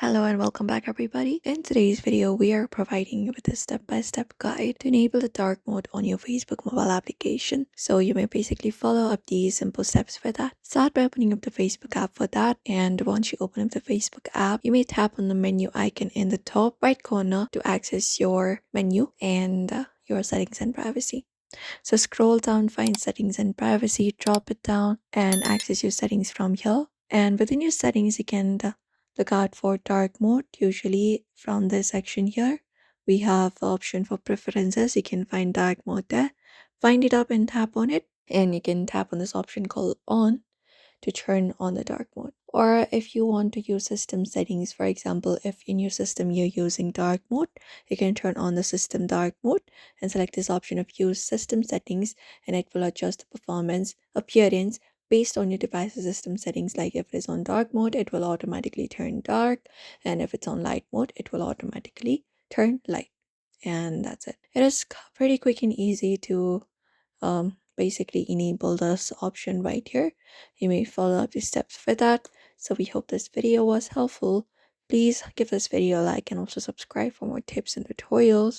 Hello and welcome back everybody. In today's video, we are providing you with a step-by-step guide to enable the dark mode on your Facebook mobile application. So you may basically follow up these simple steps for that. Start by opening up the Facebook app for that, and once you open up the Facebook app, you may tap on the menu icon in the top right corner to access your menu and your settings and privacy. So scroll down, find settings and privacy, drop it down and access your settings from here. And within your settings, you can look out for dark mode. Usually from this section here, we have the option for preferences. You can find dark mode there. Find it up and tap on it. And you can tap on this option called on to turn on the dark mode. Or if you want to use system settings, for example, if in your system you're using dark mode, you can turn on the system dark mode and select this option of use system settings, and it will adjust the performance appearance based on your device's system settings. Like if it is on dark mode, it will automatically turn dark, and if it's on light mode, it will automatically turn light. And that's it. It is pretty quick and easy to basically enable this option right here. You may follow up the steps for that. So we hope this video was helpful. Please give this video a like and also subscribe for more tips and tutorials.